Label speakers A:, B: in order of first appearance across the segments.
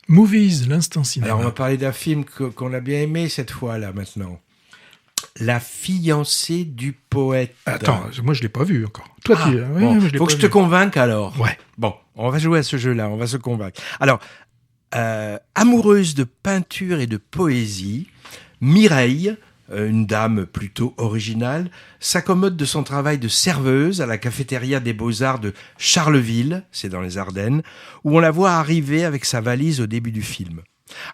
A: Movies, l'instant cinéma.
B: Alors, on va parler d'un film qu'on a bien aimé cette fois-là, maintenant. La fiancée du poète.
A: Attends, moi je l'ai pas vu encore. Toi,
B: Ah, bon,
A: moi, je l'ai
B: faut
A: pas
B: que je
A: vu.
B: te convainque alors.
A: Ouais.
B: Bon, on va jouer à ce jeu-là, on va se convaincre. Alors, amoureuse de peinture et de poésie, Mireille, une dame plutôt originale, s'accommode de son travail de serveuse à la cafétéria des Beaux-Arts de Charleville, c'est dans les Ardennes, où on la voit arriver avec sa valise au début du film.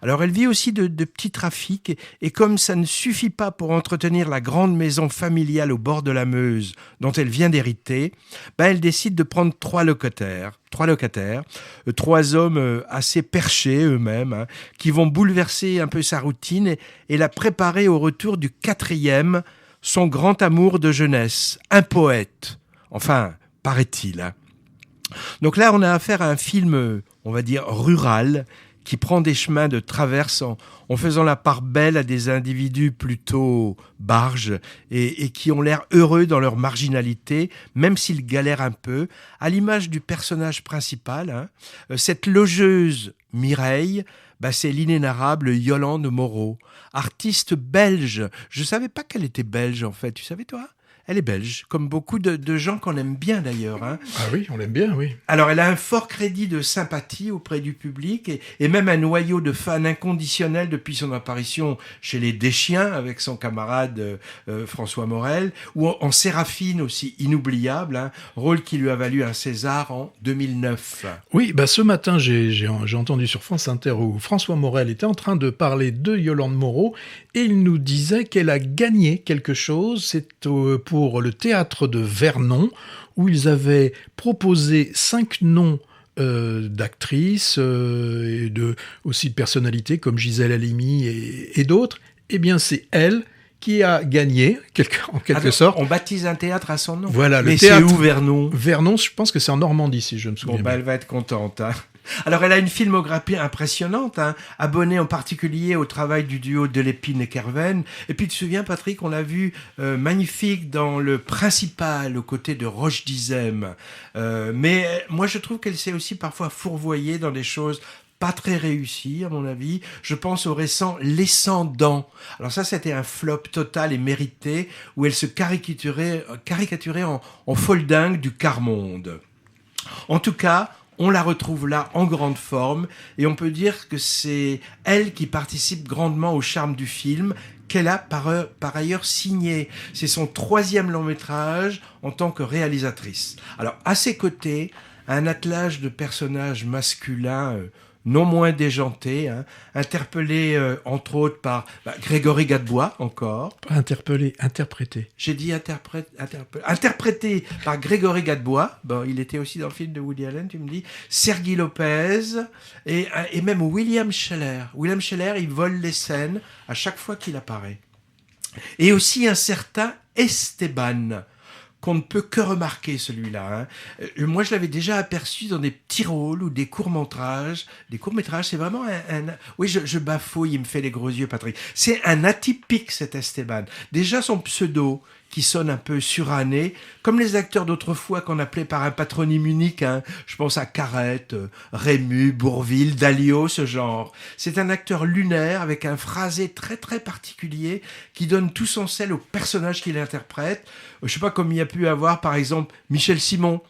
B: Alors elle vit aussi de petits trafics et comme ça ne suffit pas pour entretenir la grande maison familiale au bord de la Meuse dont elle vient d'hériter, elle décide de prendre trois locataires, trois hommes assez perchés eux-mêmes, qui vont bouleverser un peu sa routine et la préparer au retour du quatrième, son grand amour de jeunesse, un poète. Enfin, paraît-il. Donc là, on a affaire à un film, on va dire, rural, qui prend des chemins de traverse en faisant la part belle à des individus plutôt barges et qui ont l'air heureux dans leur marginalité, même s'ils galèrent un peu, à l'image du personnage principal. Cette logeuse Mireille, c'est l'inénarrable Yolande Moreau, artiste belge. Je ne savais pas qu'elle était belge en fait, tu savais toi ? Elle est belge, comme beaucoup de gens qu'on aime bien d'ailleurs.
A: Ah oui, on l'aime bien, oui.
B: Alors, elle a un fort crédit de sympathie auprès du public et même un noyau de fans inconditionnels depuis son apparition chez les Deschiens avec son camarade François Morel, ou en Séraphine aussi, inoubliable, rôle qui lui a valu un César en 2009.
A: Oui, ce matin, j'ai entendu sur France Inter où François Morel était en train de parler de Yolande Moreau et il nous disait qu'elle a gagné quelque chose. C'est pour le théâtre de Vernon où ils avaient proposé 5 noms d'actrices et aussi de personnalités comme Gisèle Halimi et d'autres. Eh bien, c'est elle qui a gagné, en quelque sorte.
B: On baptise un théâtre à son nom.
A: Voilà,
B: mais
A: le théâtre,
B: c'est où Vernon ?
A: Vernon, je pense que c'est en Normandie, si je me souviens bien.
B: Elle va être contente. Alors, elle a une filmographie impressionnante, abonnée en particulier au travail du duo Delépine et Kerven. Et puis, tu te souviens, Patrick, on l'a vu magnifique dans Le Principal, aux côtés de Roche Dizem. Mais moi, je trouve qu'elle s'est aussi parfois fourvoyée dans des choses pas très réussi, à mon avis. Je pense au récent Les 100 dents. Alors ça, c'était un flop total et mérité, où elle se caricaturait en folle dingue du quart-monde. En tout cas, on la retrouve là en grande forme, et on peut dire que c'est elle qui participe grandement au charme du film, qu'elle a par ailleurs signé. C'est son 3e long-métrage en tant que réalisatrice. Alors, à ses côtés, un attelage de personnages masculins non moins déjanté, interpellé entre autres par Grégory Gadebois encore.
A: Interprété.
B: J'ai dit interprété par Grégory Gadebois. Bon, il était aussi dans le film de Woody Allen, tu me dis. Sergi Lopez et même William Scheller. William Scheller, il vole les scènes à chaque fois qu'il apparaît. Et aussi un certain Esteban, qu'on ne peut que remarquer, celui-là. Moi, je l'avais déjà aperçu dans des petits rôles ou des courts-métrages. Des courts-métrages, c'est vraiment Oui, je bafouille, il me fait les gros yeux, Patrick. C'est un atypique, cet Esteban. Déjà, son pseudo, qui sonne un peu suranné, comme les acteurs d'autrefois qu'on appelait par un patronyme unique. Je pense à Carrette, Rému, Bourvil, Dalio, ce genre. C'est un acteur lunaire avec un phrasé très très particulier qui donne tout son sel au personnage qu'il interprète. Je sais pas comme il y a pu avoir par exemple Michel Simon,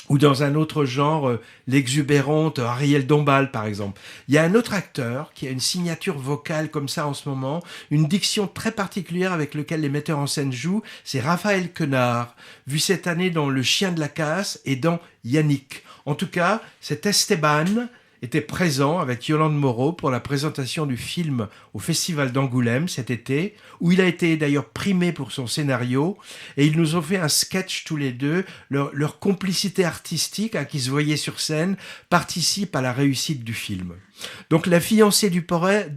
B: ou dans un autre genre, l'exubérante Ariel Dombal, par exemple. Il y a un autre acteur qui a une signature vocale comme ça en ce moment, une diction très particulière avec laquelle les metteurs en scène jouent, c'est Raphaël Quenard, vu cette année dans Le Chien de la Casse et dans Yannick. En tout cas, cet Esteban était présent avec Yolande Moreau pour la présentation du film au Festival d'Angoulême cet été, où il a été d'ailleurs primé pour son scénario, et ils nous ont fait un sketch tous les deux. Leur complicité artistique, qui se voyait sur scène, participe à la réussite du film. Donc La fiancée du poète,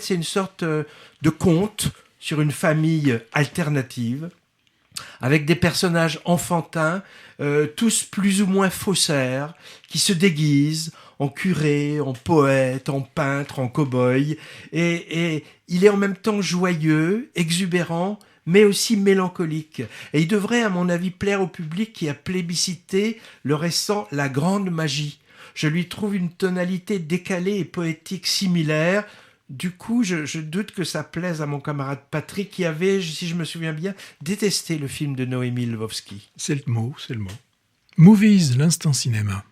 B: c'est une sorte de conte sur une famille alternative, avec des personnages enfantins, tous plus ou moins faussaires, qui se déguisent en curé, en poète, en peintre, en cow-boy. Et il est en même temps joyeux, exubérant, mais aussi mélancolique. Et il devrait, à mon avis, plaire au public qui a plébiscité le récent La Grande Magie. je lui trouve une tonalité décalée et poétique similaire. Du coup, je doute que ça plaise à mon camarade Patrick qui avait, si je me souviens bien, détesté le film de Noémie Lvovsky.
A: C'est le mot, c'est le mot. Movies, l'instant cinéma.